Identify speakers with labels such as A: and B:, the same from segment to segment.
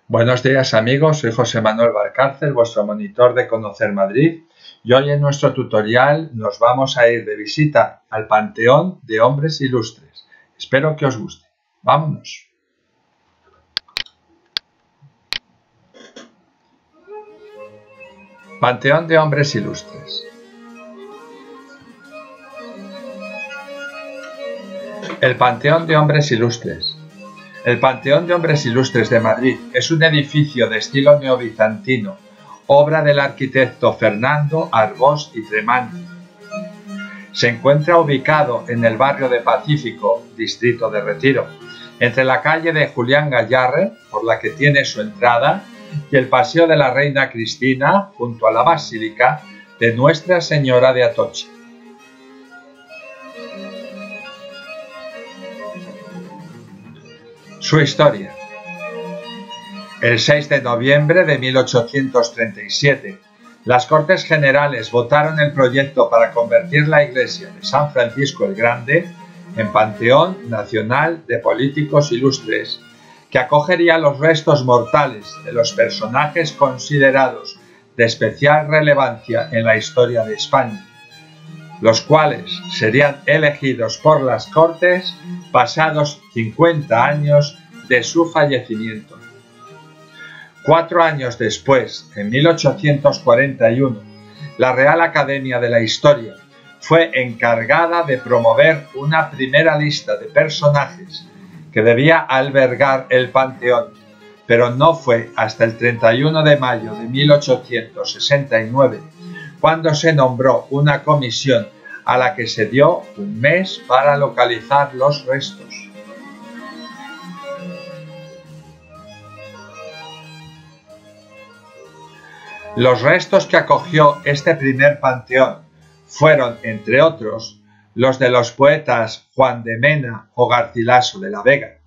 A: Buenos días amigos, soy José Manuel Valcárcel, vuestro monitor de Conocer Madrid, y hoy en nuestro tutorial nos vamos a ir de visita al Panteón de Hombres Ilustres. Espero que os guste. ¡Vámonos! Panteón de Hombres Ilustres. El Panteón de Hombres Ilustres. El Panteón de Hombres Ilustres de Madrid es un edificio de estilo neobizantino, obra del arquitecto Fernando Arbós y Tremanti. Se encuentra ubicado en el barrio de Pacífico, distrito de Retiro, entre la calle de Julián Gayarre, por la que tiene su entrada, y el Paseo de la Reina Cristina, junto a la Basílica de Nuestra Señora de Atocha. Su historia. El 6 de noviembre de 1837, las Cortes Generales votaron el proyecto para convertir la iglesia de San Francisco el Grande en Panteón Nacional de Políticos Ilustres, que acogería los restos mortales de los personajes considerados de especial relevancia en la historia de España, los cuales serían elegidos por las Cortes pasados 50 años de su fallecimiento. 4 años después, en 1841, la Real Academia de la Historia fue encargada de promover una primera lista de personajes que debía albergar el panteón, pero no fue hasta el 31 de mayo de 1869 cuando se nombró una comisión a la que se dio un mes para localizar los restos. Los restos que acogió este primer panteón fueron, entre otros, los de los poetas Juan de Mena o Garcilaso de la Vega,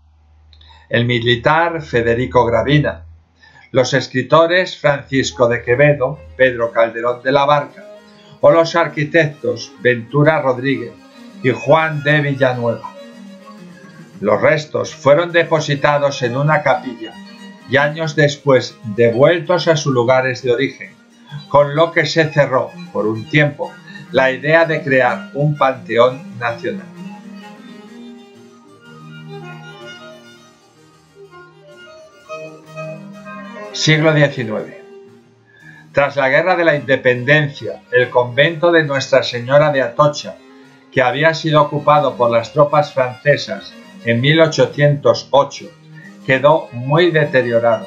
A: el militar Federico Gravina, los escritores Francisco de Quevedo, Pedro Calderón de la Barca, o los arquitectos Ventura Rodríguez y Juan de Villanueva. Los restos fueron depositados en una capilla y años después devueltos a sus lugares de origen, con lo que se cerró por un tiempo la idea de crear un panteón nacional. Siglo XIX. Tras la Guerra de la Independencia, el convento de Nuestra Señora de Atocha, que había sido ocupado por las tropas francesas en 1808, quedó muy deteriorado.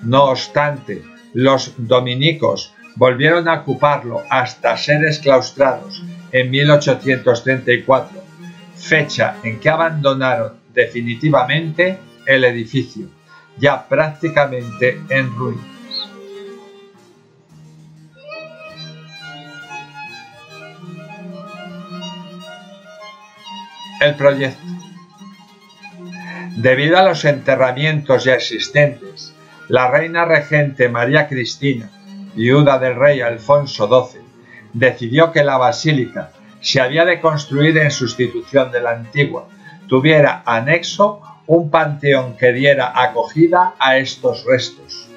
A: No obstante, los dominicos volvieron a ocuparlo hasta ser exclaustrados en 1834, fecha en que abandonaron definitivamente el edificio, ya prácticamente en ruinas. El proyecto. Debido a los enterramientos ya existentes, la reina regente María Cristina, viuda del rey Alfonso XII, decidió que la basílica, si había de construir en sustitución de la antigua, tuviera anexo un panteón que diera acogida a estos restos.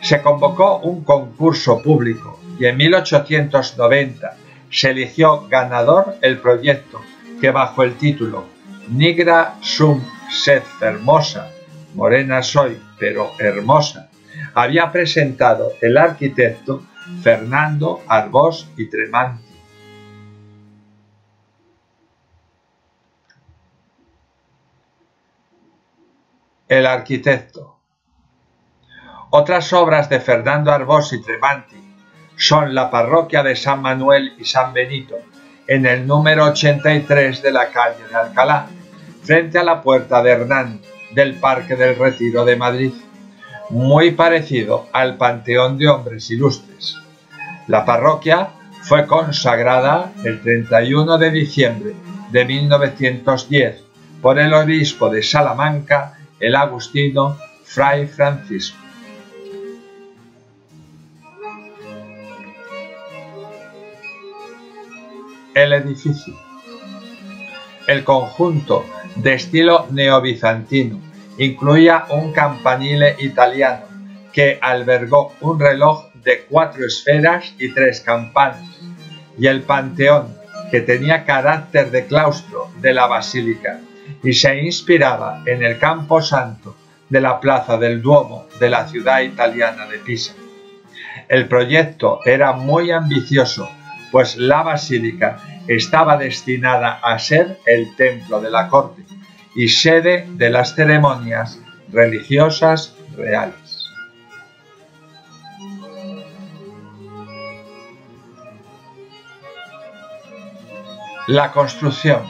A: Se convocó un concurso público y en 1890 se eligió ganador el proyecto que, bajo el título Nigra sum sed hermosa, morena soy pero hermosa, había presentado el arquitecto Fernando Arbós y Tremanti. El arquitecto. Otras obras de Fernando Arbós y Tremanti son la parroquia de San Manuel y San Benito, en el número 83 de la calle de Alcalá, frente a la Puerta de Hernán del Parque del Retiro de Madrid, muy parecido al Panteón de Hombres Ilustres. La parroquia fue consagrada el 31 de diciembre de 1910 por el obispo de Salamanca, el agustino Fray Francisco. El edificio. El conjunto, de estilo neobizantino incluía un campanile italiano que albergó un reloj de 4 esferas y 3 campanas, y el panteón, que tenía carácter de claustro de la basílica y se inspiraba en el camposanto de la plaza del Duomo de la ciudad italiana de Pisa. El proyecto era muy ambicioso, pues la basílica estaba destinada a ser el templo de la corte y sede de las ceremonias religiosas reales. La construcción.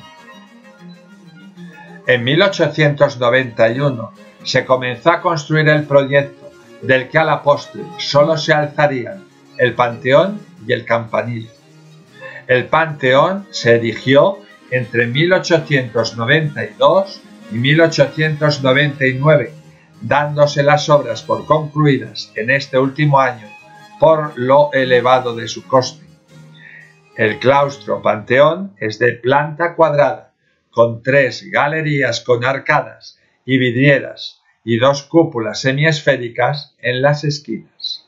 A: En 1891 se comenzó a construir el proyecto del que a la postre solo se alzarían el panteón y el campanile. El panteón se erigió entre 1892 y 1899, dándose las obras por concluidas en este último año por lo elevado de su coste. El claustro panteón es de planta cuadrada, con 3 galerías con arcadas y vidrieras y 2 cúpulas semiesféricas en las esquinas.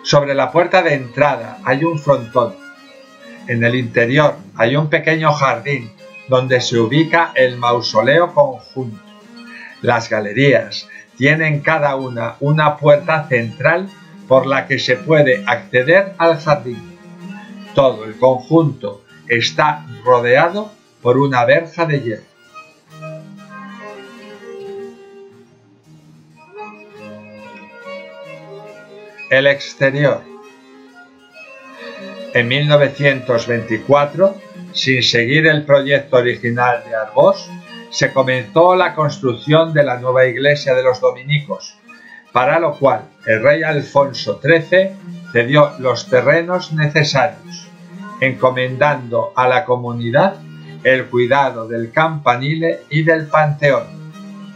A: Sobre la puerta de entrada hay un frontón. En el interior hay un pequeño jardín donde se ubica el mausoleo conjunto. Las galerías tienen cada una puerta central por la que se puede acceder al jardín. Todo el conjunto está rodeado por una verja de hierro. El exterior. En 1924, sin seguir el proyecto original de Arbós, se comenzó la construcción de la nueva iglesia de los dominicos, para lo cual el rey Alfonso XIII cedió los terrenos necesarios, encomendando a la comunidad el cuidado del campanile y del panteón,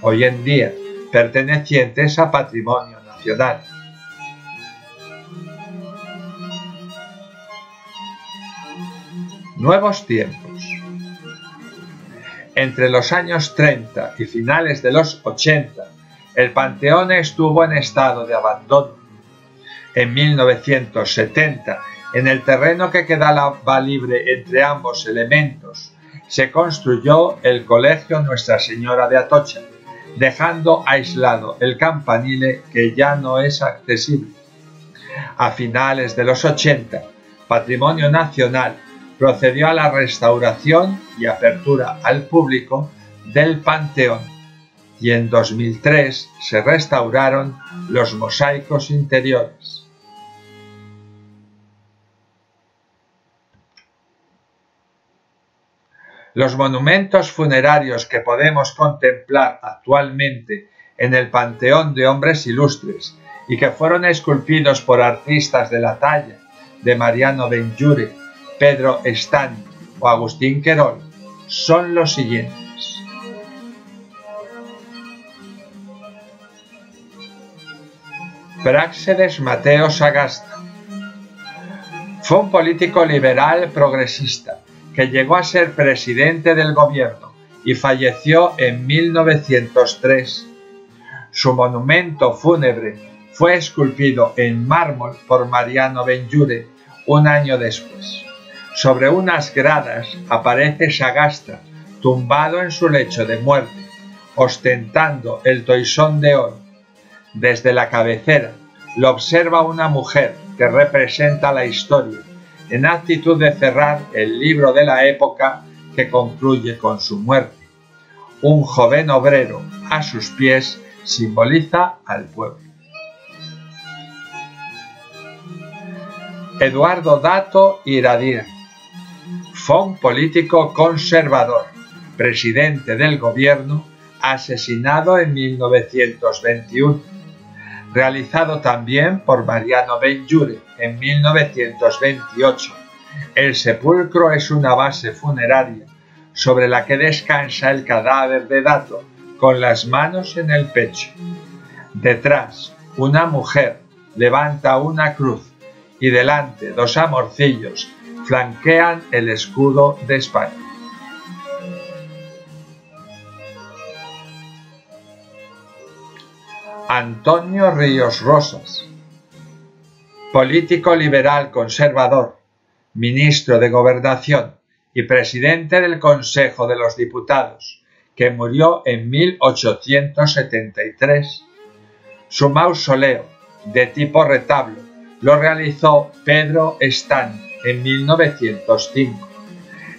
A: hoy en día pertenecientes a Patrimonio Nacional. Nuevos tiempos. Entre los años 30 y finales de los 80, el panteón estuvo en estado de abandono. En 1970, en el terreno que quedaba libre entre ambos elementos, se construyó el Colegio Nuestra Señora de Atocha, dejando aislado el campanile, que ya no es accesible. A finales de los 80, Patrimonio Nacional procedió a la restauración y apertura al público del panteón, y en 2003 se restauraron los mosaicos interiores. Los monumentos funerarios que podemos contemplar actualmente en el Panteón de Hombres Ilustres y que fueron esculpidos por artistas de la talla de Mariano Benlliure, Pedro Estany o Agustín Querol son los siguientes. Práxedes Mateo Sagasta. Fue un político liberal progresista que llegó a ser presidente del gobierno y falleció en 1903. Su monumento fúnebre fue esculpido en mármol por Mariano Benlliure un año después. Sobre unas gradas aparece Sagasta, tumbado en su lecho de muerte, ostentando el toisón de oro. Desde la cabecera lo observa una mujer que representa la historia, en actitud de cerrar el libro de la época que concluye con su muerte. Un joven obrero a sus pies simboliza al pueblo. Eduardo Dato Iradier. Fue un político conservador, presidente del gobierno, asesinado en 1921. Realizado también por Mariano Benlliure en 1928. El sepulcro es una base funeraria sobre la que descansa el cadáver de Dato con las manos en el pecho. Detrás, una mujer levanta una cruz y delante 2 amorcillos flanquean el escudo de España. Antonio Ríos Rosas, político liberal conservador, ministro de Gobernación y presidente del Consejo de los Diputados, que murió en 1873. Su mausoleo, de tipo retablo, lo realizó Pedro Stan en 1905.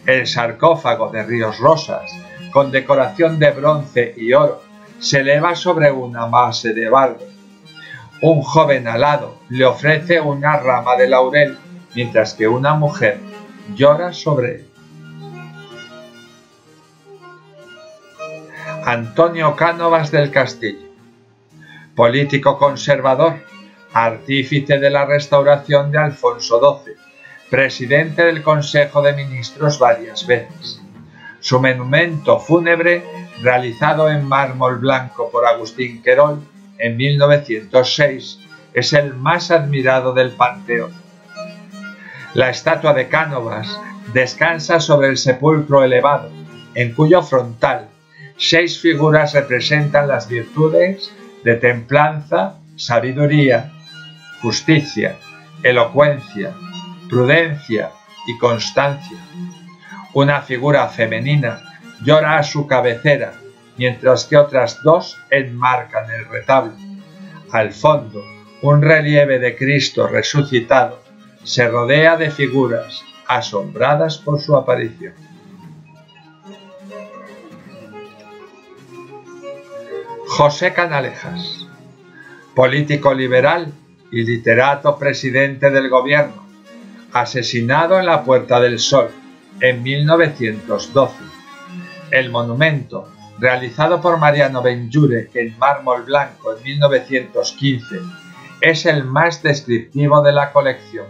A: El sarcófago de Ríos Rosas, con decoración de bronce y oro, se eleva sobre una base de barro. Un joven alado le ofrece una rama de laurel, mientras que una mujer llora sobre él. Antonio Cánovas del Castillo, político conservador, artífice de la restauración de Alfonso XII, presidente del Consejo de Ministros varias veces. Su monumento fúnebre, realizado en mármol blanco por Agustín Querol en 1906, es el más admirado del Panteón. La estatua de Cánovas descansa sobre el sepulcro elevado, en cuyo frontal 6 figuras representan las virtudes de templanza, sabiduría, justicia, elocuencia, prudencia y constancia. Una figura femenina llora a su cabecera, mientras que otras 2 enmarcan el retablo. Al fondo, un relieve de Cristo resucitado se rodea de figuras asombradas por su aparición. José Canalejas, político liberal y literato presidente del gobierno, asesinado en la Puerta del Sol en 1912. El monumento, realizado por Mariano Benlliure en mármol blanco en 1915, es el más descriptivo de la colección.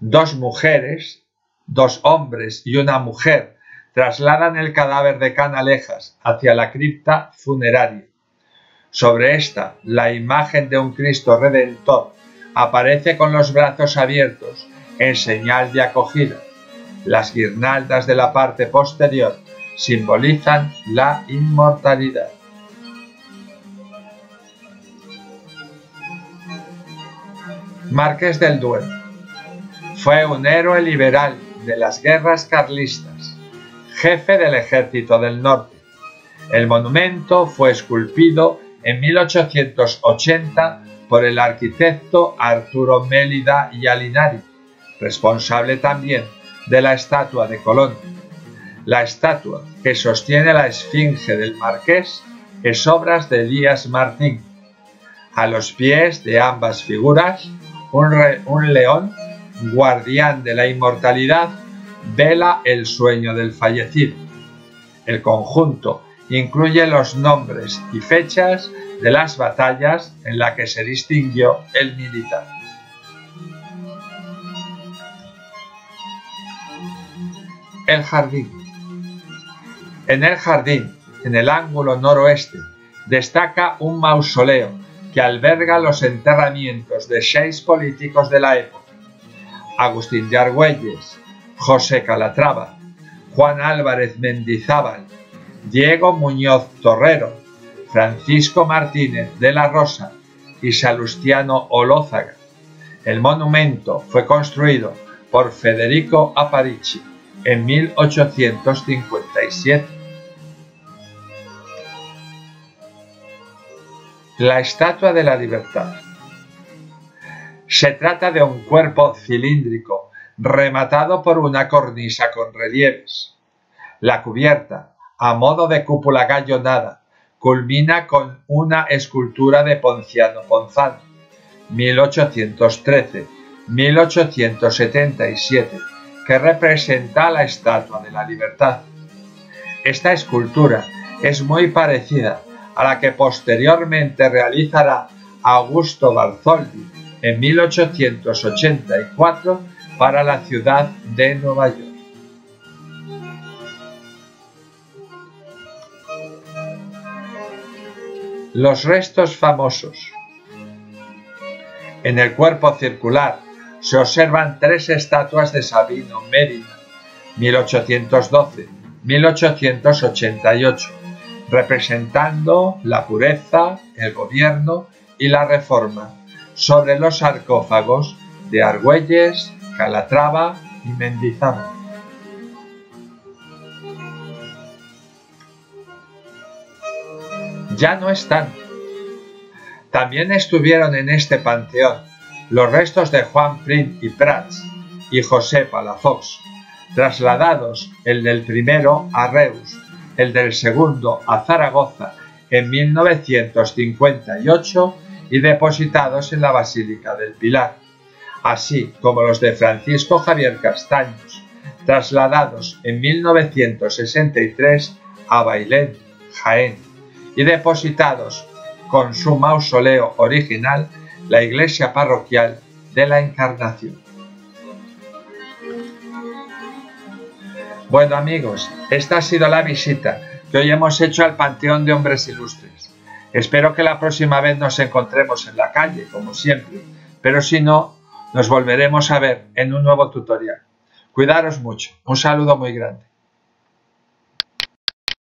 A: 2 mujeres, 2 hombres y una mujer trasladan el cadáver de Canalejas hacia la cripta funeraria. Sobre esta, la imagen de un Cristo Redentor aparece con los brazos abiertos en señal de acogida. Las guirnaldas de la parte posterior simbolizan la inmortalidad. Marqués del Duero. Fue un héroe liberal de las guerras carlistas, jefe del Ejército del Norte. El monumento fue esculpido en 1880 por el arquitecto Arturo Mélida y Alinari, responsable también de la estatua de Colón. La estatua que sostiene la esfinge del marqués es obra de Elías Martín. A los pies de ambas figuras, un león, guardián de la inmortalidad, vela el sueño del fallecido. El conjunto incluye los nombres y fechas de las batallas en las que se distinguió el militar. El jardín. En el jardín, en el ángulo noroeste, destaca un mausoleo que alberga los enterramientos de 6 políticos de la época: Agustín de Argüelles, José Calatrava, Juan Álvarez Mendizábal, Diego Muñoz Torrero, Francisco Martínez de la Rosa y Salustiano Olózaga. El monumento fue construido por Federico Aparici en 1857. La Estatua de la Libertad. Se trata de un cuerpo cilíndrico rematado por una cornisa con relieves. La cubierta, a modo de cúpula gallonada, culmina con una escultura de Ponciano Ponzano, 1813-1877, que representa la Estatua de la Libertad. Esta escultura es muy parecida a la que posteriormente realizará Augusto Bartholdi en 1884 para la ciudad de Nueva York. Los restos famosos. En el cuerpo circular se observan 3 estatuas de Sabino Mérida, 1812-1888, representando la pureza, el gobierno y la reforma, sobre los sarcófagos de Argüelles, Calatrava y Mendizábal. Ya no están. También estuvieron en este panteón los restos de Juan Prim i Prats y José Palafox, trasladados el del primero a Reus, el del segundo a Zaragoza en 1958 y depositados en la Basílica del Pilar, así como los de Francisco Javier Castaños, trasladados en 1963 a Bailén, Jaén, y depositados con su mausoleo original la iglesia parroquial de la Encarnación. Bueno amigos, esta ha sido la visita que hoy hemos hecho al Panteón de Hombres Ilustres. Espero que la próxima vez nos encontremos en la calle, como siempre, pero si no, nos volveremos a ver en un nuevo tutorial. Cuidaros mucho, un saludo muy grande.